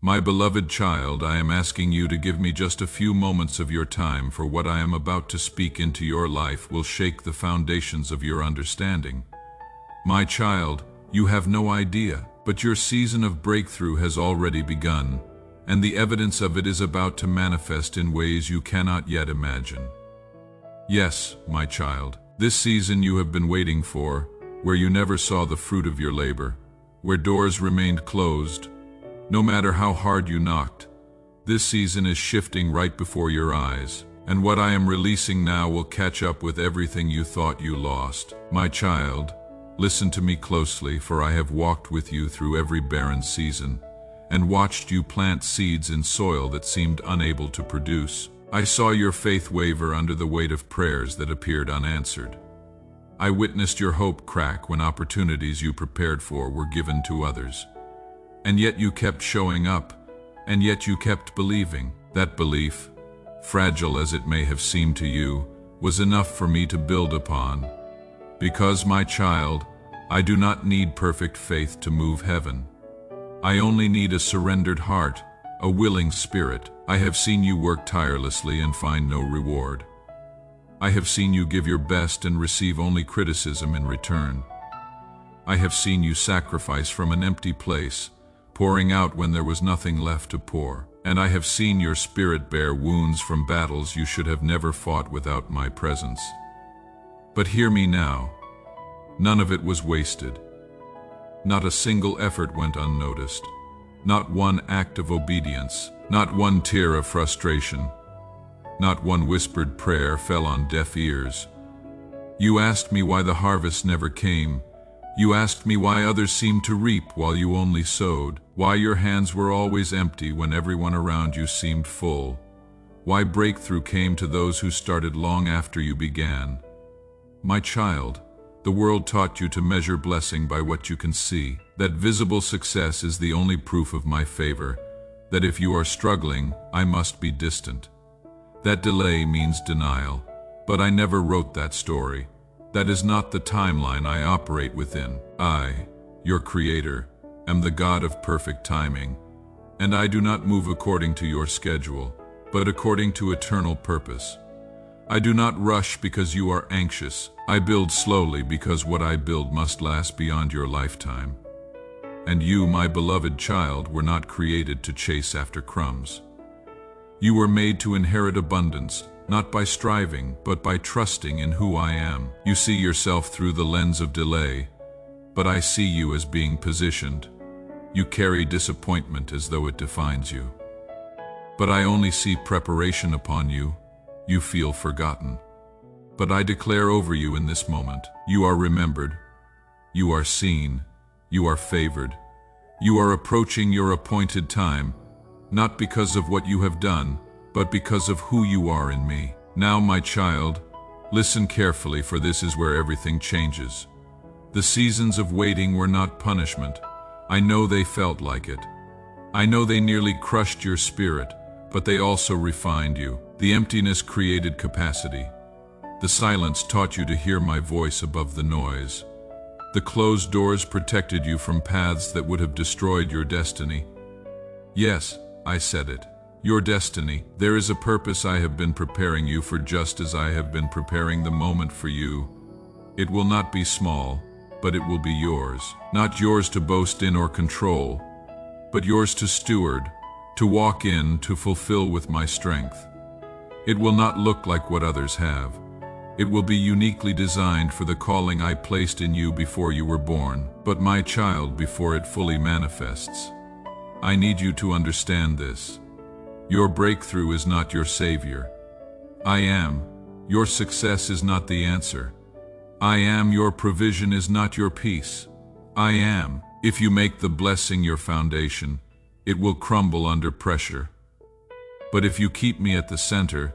My beloved child, I am asking you to give me just a few moments of your time, for what I am about to speak into your life will shake the foundations of your understanding. My child, you have no idea, but your season of breakthrough has already begun, and the evidence of it is about to manifest in ways you cannot yet imagine. Yes, my child, this season you have been waiting for, where you never saw the fruit of your labor, where doors remained closed, no matter how hard you knocked. This season is shifting right before your eyes, and what I am releasing now will catch up with everything you thought you lost. My child, listen to me closely, for I have walked with you through every barren season, and watched you plant seeds in soil that seemed unable to produce. I saw your faith waver under the weight of prayers that appeared unanswered. I witnessed your hope crack when opportunities you prepared for were given to others. And yet you kept showing up, and yet you kept believing. That belief, fragile as it may have seemed to you, was enough for me to build upon. Because, my child, I do not need perfect faith to move heaven. I only need a surrendered heart, a willing spirit. I have seen you work tirelessly and find no reward. I have seen you give your best and receive only criticism in return. I have seen you sacrifice from an empty place, pouring out when there was nothing left to pour. And I have seen your spirit bear wounds from battles you should have never fought without my presence. But hear me now. None of it was wasted. Not a single effort went unnoticed. Not one act of obedience. Not one tear of frustration. Not one whispered prayer fell on deaf ears. You asked me why the harvest never came. You asked me why others seemed to reap while you only sowed, why your hands were always empty when everyone around you seemed full, why breakthrough came to those who started long after you began. My child, the world taught you to measure blessing by what you can see, that visible success is the only proof of my favor, that if you are struggling, I must be distant. That delay means denial, but I never wrote that story. That is not the timeline I operate within. I, your Creator, am the God of perfect timing, and I do not move according to your schedule, but according to eternal purpose. I do not rush because you are anxious. I build slowly because what I build must last beyond your lifetime. And you, my beloved child, were not created to chase after crumbs. You were made to inherit abundance, not by striving, but by trusting in who I am. You see yourself through the lens of delay, but I see you as being positioned. You carry disappointment as though it defines you. But I only see preparation upon you. You feel forgotten. But I declare over you in this moment, you are remembered, you are seen, you are favored. You are approaching your appointed time, not because of what you have done, but because of who you are in me. Now, my child, listen carefully, for this is where everything changes. The seasons of waiting were not punishment. I know they felt like it. I know they nearly crushed your spirit, but they also refined you. The emptiness created capacity. The silence taught you to hear my voice above the noise. The closed doors protected you from paths that would have destroyed your destiny. Yes, I said it. Your destiny. There is a purpose I have been preparing you for, just as I have been preparing the moment for you. It will not be small, but it will be yours. Not yours to boast in or control, but yours to steward, to walk in, to fulfill with my strength. It will not look like what others have. It will be uniquely designed for the calling I placed in you before you were born. But my child, before it fully manifests, I need you to understand this. Your breakthrough is not your savior. I am. Your success is not the answer. I am. Your provision is not your peace. I am. If you make the blessing your foundation, it will crumble under pressure. But if you keep me at the center,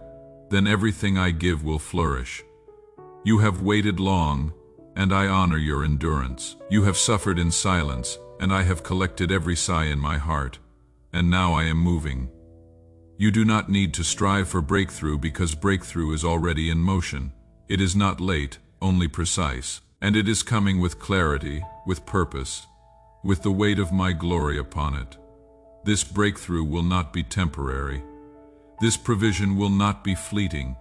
then everything I give will flourish. You have waited long, and I honor your endurance. You have suffered in silence, and I have collected every sigh in my heart, and now I am moving. You do not need to strive for breakthrough, because breakthrough is already in motion. It is not late, only precise, and it is coming with clarity, with purpose, with the weight of my glory upon it. This breakthrough will not be temporary. This provision will not be fleeting.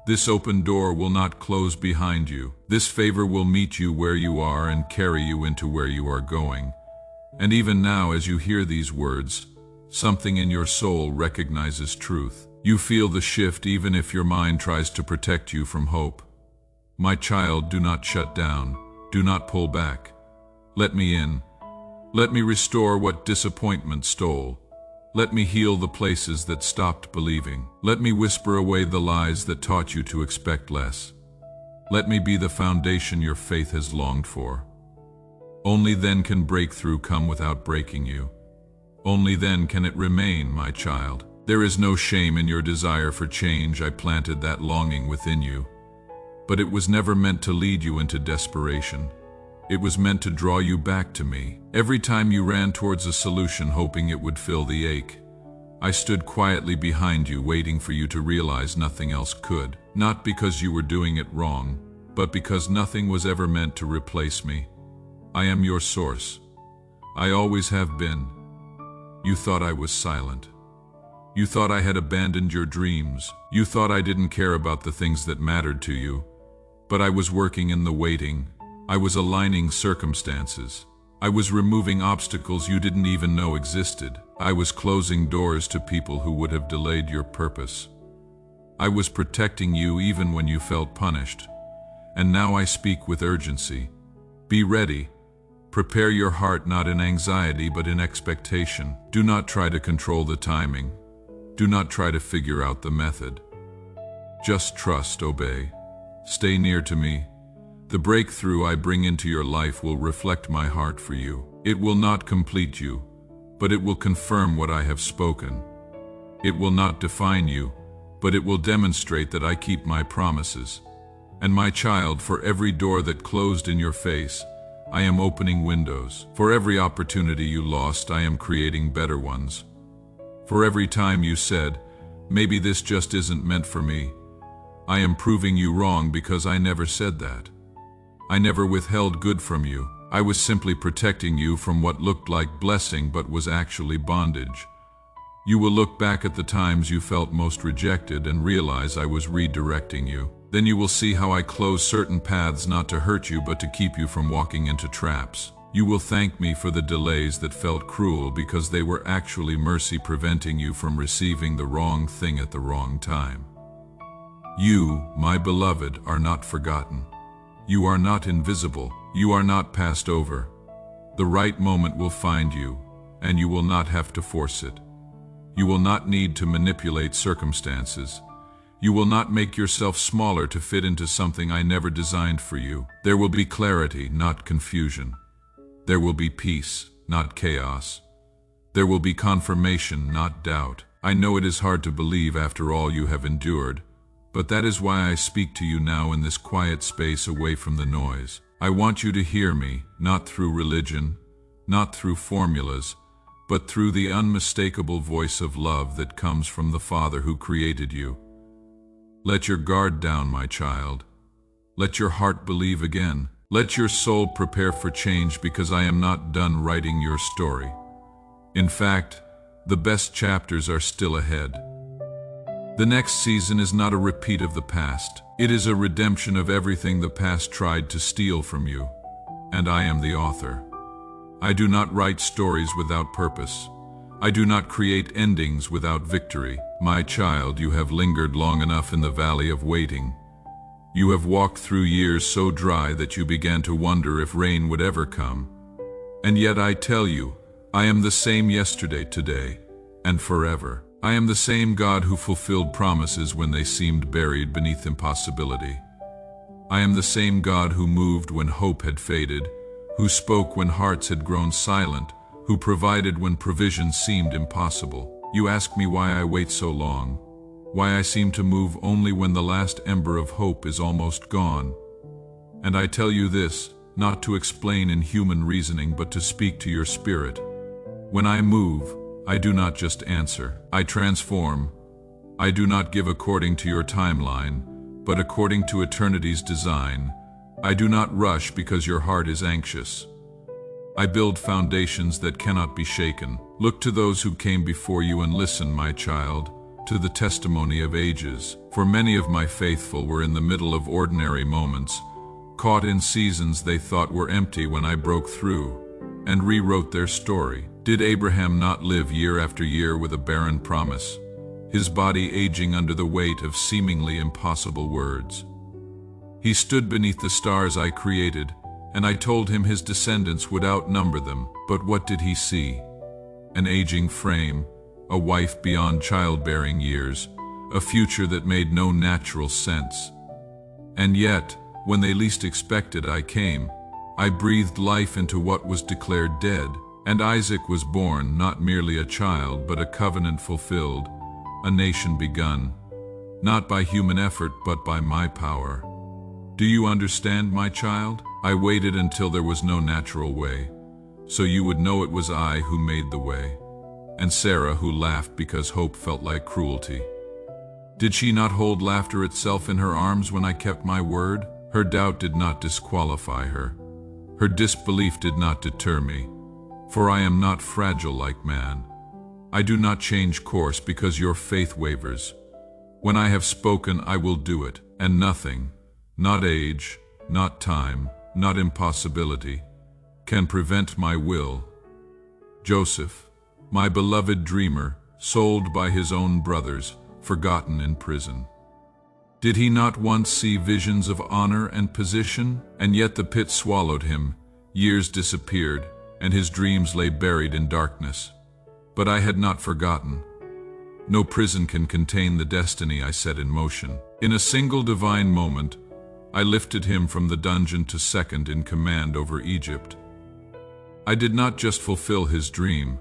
This open door will not close behind you. This favor will meet you where you are and carry you into where you are going. And even now, as you hear these words, something in your soul recognizes truth. You feel the shift even if your mind tries to protect you from hope. My child, do not shut down. Do not pull back. Let me in. Let me restore what disappointment stole. Let me heal the places that stopped believing. Let me whisper away the lies that taught you to expect less. Let me be the foundation your faith has longed for. Only then can breakthrough come without breaking you. Only then can it remain, my child. There is no shame in your desire for change. I planted that longing within you. But it was never meant to lead you into desperation. It was meant to draw you back to me. Every time you ran towards a solution hoping it would fill the ache, I stood quietly behind you, waiting for you to realize nothing else could. Not because you were doing it wrong, but because nothing was ever meant to replace me. I am your source. I always have been. You thought I was silent. You thought I had abandoned your dreams. You thought I didn't care about the things that mattered to you. But I was working in the waiting. I was aligning circumstances. I was removing obstacles you didn't even know existed. I was closing doors to people who would have delayed your purpose. I was protecting you even when you felt punished. And now I speak with urgency. Be ready. Prepare your heart not in anxiety but in expectation. Do not try to control the timing. Do not try to figure out the method. Just trust, obey. Stay near to me. The breakthrough I bring into your life will reflect my heart for you. It will not complete you, but it will confirm what I have spoken. It will not define you, but it will demonstrate that I keep my promises. And my child, for every door that closed in your face, I am opening windows. For every opportunity you lost, I am creating better ones. For every time you said, maybe this just isn't meant for me, I am proving you wrong because I never said that. I never withheld good from you. I was simply protecting you from what looked like blessing but was actually bondage. You will look back at the times you felt most rejected and realize I was redirecting you. Then you will see how I close certain paths not to hurt you but to keep you from walking into traps. You will thank me for the delays that felt cruel because they were actually mercy preventing you from receiving the wrong thing at the wrong time. You, my beloved, are not forgotten. You are not invisible. You are not passed over. The right moment will find you, and you will not have to force it. You will not need to manipulate circumstances. You will not make yourself smaller to fit into something I never designed for you. There will be clarity, not confusion. There will be peace, not chaos. There will be confirmation, not doubt. I know it is hard to believe after all you have endured, but that is why I speak to you now in this quiet space away from the noise. I want you to hear me, not through religion, not through formulas, but through the unmistakable voice of love that comes from the Father who created you. Let your guard down, my child. Let your heart believe again. Let your soul prepare for change because I am not done writing your story. In fact, the best chapters are still ahead. The next season is not a repeat of the past. It is a redemption of everything the past tried to steal from you. And I am the author. I do not write stories without purpose. I do not create endings without victory. My child, you have lingered long enough in the valley of waiting. You have walked through years so dry that you began to wonder if rain would ever come. And yet I tell you, I am the same yesterday, today, and forever. I am the same God who fulfilled promises when they seemed buried beneath impossibility. I am the same God who moved when hope had faded, who spoke when hearts had grown silent, who provided when provision seemed impossible. You ask me why I wait so long, why I seem to move only when the last ember of hope is almost gone. And I tell you this, not to explain in human reasoning, but to speak to your spirit. When I move, I do not just answer, I transform. I do not give according to your timeline, but according to eternity's design. I do not rush because your heart is anxious. I build foundations that cannot be shaken. Look to those who came before you and listen, my child, to the testimony of ages. For many of my faithful were in the middle of ordinary moments, caught in seasons they thought were empty when I broke through and rewrote their story. Did Abraham not live year after year with a barren promise, his body aging under the weight of seemingly impossible words? He stood beneath the stars I created, and I told him his descendants would outnumber them. But what did he see? An aging frame, a wife beyond childbearing years, a future that made no natural sense. And yet, when they least expected I came, I breathed life into what was declared dead, and Isaac was born, not merely a child, but a covenant fulfilled, a nation begun, not by human effort, but by my power. Do you understand, my child? I waited until there was no natural way, so you would know it was I who made the way. And Sarah who laughed because hope felt like cruelty. Did she not hold laughter itself in her arms when I kept my word? Her doubt did not disqualify her. Her disbelief did not deter me, for I am not fragile like man. I do not change course because your faith wavers. When I have spoken, I will do it, and nothing, not age, not time, not impossibility, can prevent my will. Joseph, my beloved dreamer, sold by his own brothers, forgotten in prison. Did he not once see visions of honor and position? And yet the pit swallowed him, years disappeared, and his dreams lay buried in darkness. But I had not forgotten. No prison can contain the destiny I set in motion. In a single divine moment, I lifted him from the dungeon to second in command over Egypt. I did not just fulfill his dream,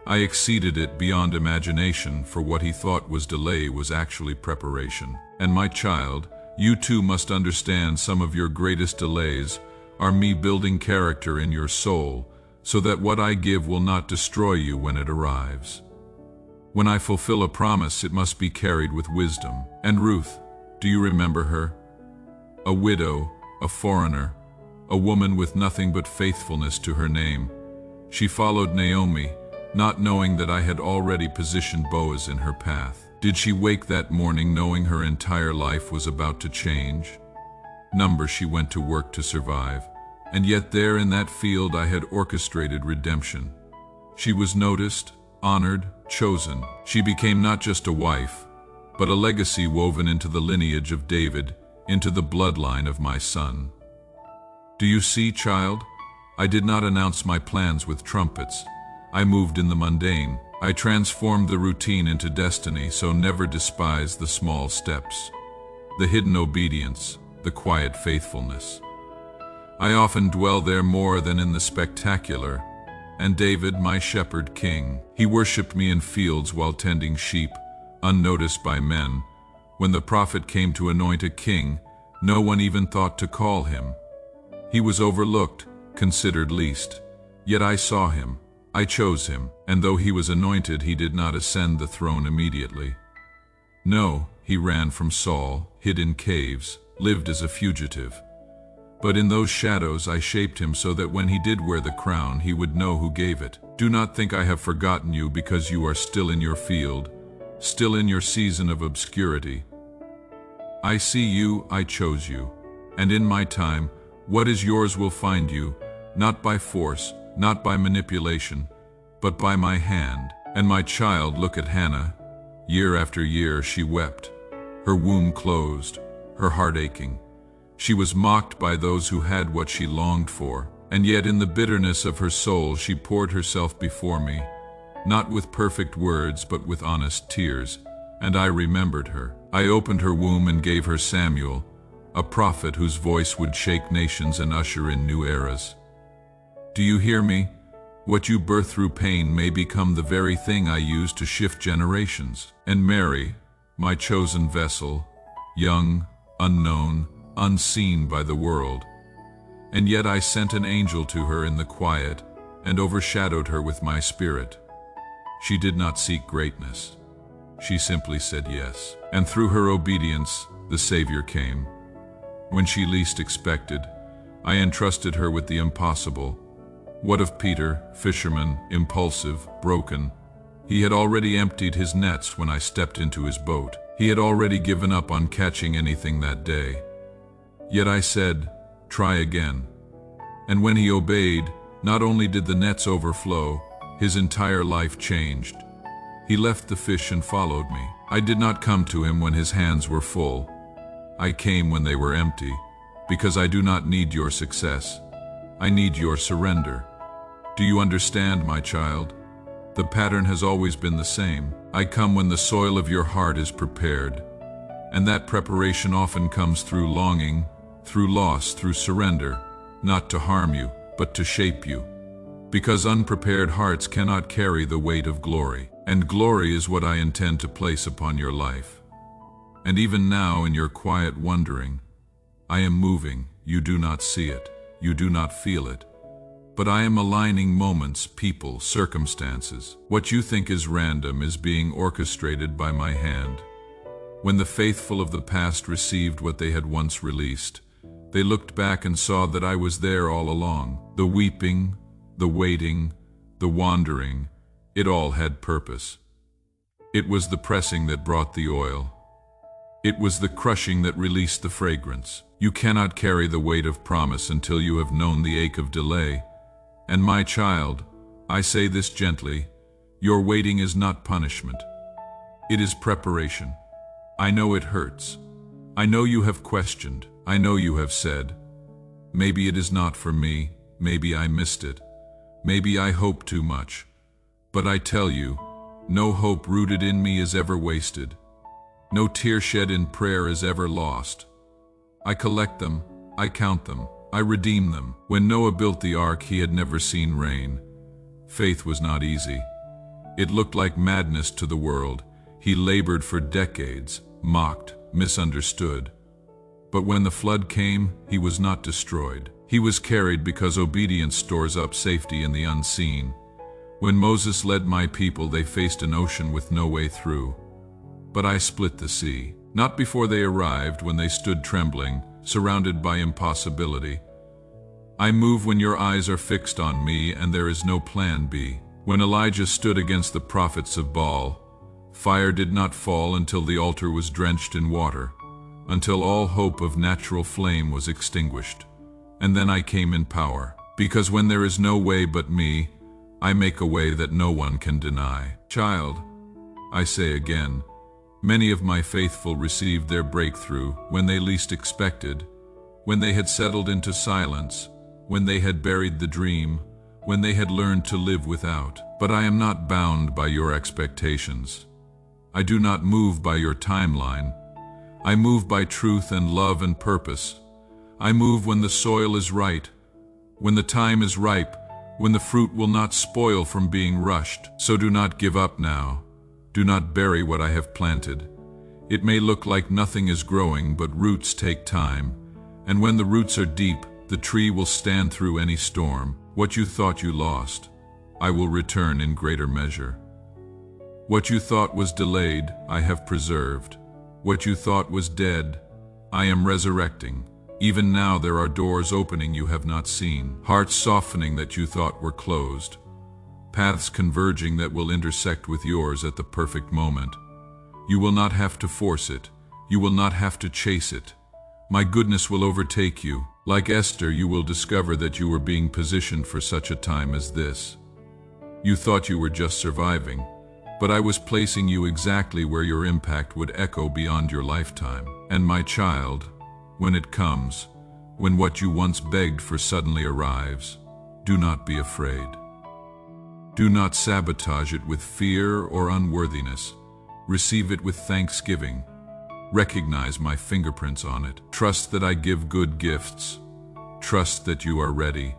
I exceeded it beyond imagination, for what he thought was delay was actually preparation. And my child, you too must understand some of your greatest delays are me building character in your soul, so that what I give will not destroy you when it arrives. When I fulfill a promise, it must be carried with wisdom. And Ruth, do you remember her? A widow, a foreigner, a woman with nothing but faithfulness to her name. She followed Naomi, not knowing that I had already positioned Boaz in her path. Did she wake that morning knowing her entire life was about to change? She went to work to survive, and yet there in that field I had orchestrated redemption. She was noticed, honored, chosen. She became not just a wife, but a legacy woven into the lineage of David, into the bloodline of my son. Do you see, child? I did not announce my plans with trumpets. I moved in the mundane. I transformed the routine into destiny, so never despise the small steps, the hidden obedience, the quiet faithfulness. I often dwell there more than in the spectacular. And David, my shepherd king, he worshipped me in fields while tending sheep, unnoticed by men. When the prophet came to anoint a king, no one even thought to call him. He was overlooked, considered least. Yet I saw him. I chose him, and though he was anointed, he did not ascend the throne immediately. No, he ran from Saul, hid in caves, lived as a fugitive. But in those shadows I shaped him so that when he did wear the crown, he would know who gave it. Do not think I have forgotten you because you are still in your field, still in your season of obscurity. I see you, I chose you, and in my time, what is yours will find you, not by force, not by manipulation, but by my hand. And my child, look at Hannah. Year after year she wept, her womb closed, her heart aching. She was mocked by those who had what she longed for, and yet in the bitterness of her soul she poured herself before me, not with perfect words but with honest tears, and I remembered her. I opened her womb and gave her Samuel, a prophet whose voice would shake nations and usher in new eras. Do you hear me? What you birth through pain may become the very thing I use to shift generations. And Mary, my chosen vessel, young, unknown, unseen by the world. And yet I sent an angel to her in the quiet and overshadowed her with my spirit. She did not seek greatness. She simply said yes. And through her obedience, the Savior came. When she least expected, I entrusted her with the impossible. What of Peter, fisherman, impulsive, broken? He had already emptied his nets when I stepped into his boat. He had already given up on catching anything that day. Yet I said, "Try again." And when he obeyed, not only did the nets overflow, his entire life changed. He left the fish and followed me. I did not come to him when his hands were full. I came when they were empty, because I do not need your success. I need your surrender. Do you understand, my child? The pattern has always been the same. I come when the soil of your heart is prepared, and that preparation often comes through longing, through loss, through surrender, not to harm you, but to shape you. Because unprepared hearts cannot carry the weight of glory, and glory is what I intend to place upon your life. And even now in your quiet wondering, I am moving. You do not see it, you do not feel it, but I am aligning moments, people, circumstances. What you think is random is being orchestrated by my hand. When the faithful of the past received what they had once released, they looked back and saw that I was there all along. The weeping, the waiting, the wandering, it all had purpose. It was the pressing that brought the oil. It was the crushing that released the fragrance. You cannot carry the weight of promise until you have known the ache of delay. And my child, I say this gently, your waiting is not punishment. It is preparation. I know it hurts. I know you have questioned. I know you have said, maybe it is not for me, maybe I missed it, maybe I hope too much. But I tell you, no hope rooted in me is ever wasted. No tear shed in prayer is ever lost. I collect them, I count them, I redeem them. When Noah built the ark, he had never seen rain. Faith was not easy. It looked like madness to the world. He labored for decades, mocked, misunderstood. But when the flood came, he was not destroyed. He was carried because obedience stores up safety in the unseen. When Moses led my people, they faced an ocean with no way through. But I split the sea. Not before they arrived, when they stood trembling, surrounded by impossibility. I move when your eyes are fixed on me and there is no plan B. When Elijah stood against the prophets of Baal, fire did not fall until the altar was drenched in water, until all hope of natural flame was extinguished. And then I came in power, because when there is no way but me, I make a way that no one can deny. Child, I say again, many of my faithful received their breakthrough when they least expected, when they had settled into silence, when they had buried the dream, when they had learned to live without. But I am not bound by your expectations. I do not move by your timeline. I move by truth and love and purpose. I move when the soil is right, when the time is ripe, when the fruit will not spoil from being rushed. So do not give up now. Do not bury what I have planted. It may look like nothing is growing, but roots take time. And when the roots are deep, the tree will stand through any storm. What you thought you lost, I will return in greater measure. What you thought was delayed, I have preserved. What you thought was dead, I am resurrecting. Even now there are doors opening you have not seen, hearts softening that you thought were closed, paths converging that will intersect with yours at the perfect moment. You will not have to force it. You will not have to chase it. My goodness will overtake you. Like Esther, you will discover that you were being positioned for such a time as this. You thought you were just surviving, but I was placing you exactly where your impact would echo beyond your lifetime. And my child, when it comes, when what you once begged for suddenly arrives, do not be afraid. Do not sabotage it with fear or unworthiness. Receive it with thanksgiving. Recognize my fingerprints on it. Trust that I give good gifts. Trust that you are ready.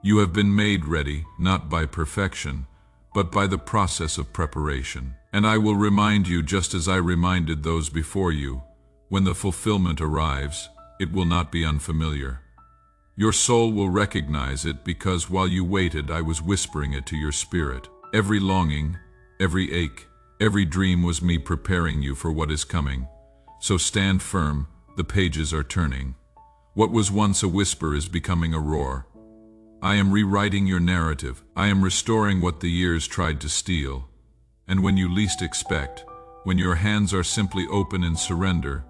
You have been made ready, not by perfection, but by the process of preparation. And I will remind you, just as I reminded those before you, when the fulfillment arrives, it will not be unfamiliar. Your soul will recognize it, because while you waited, I was whispering it to your spirit. Every longing, every ache, every dream was me preparing you for what is coming. So stand firm, the pages are turning. What was once a whisper is becoming a roar. I am rewriting your narrative. I am restoring what the years tried to steal. And when you least expect, when your hands are simply open in surrender,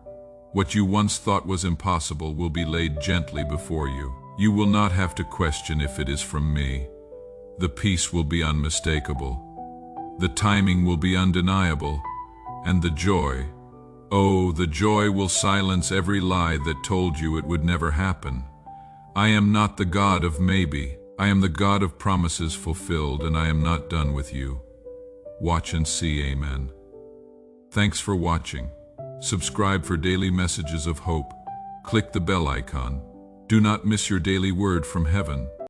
what you once thought was impossible will be laid gently before you. You will not have to question if it is from me. The peace will be unmistakable. The timing will be undeniable. And the joy, oh, the joy will silence every lie that told you it would never happen. I am not the God of maybe. I am the God of promises fulfilled, and I am not done with you. Watch and see, amen. Thanks for watching. Subscribe for daily messages of hope. Click the bell icon. Do not miss your daily word from heaven.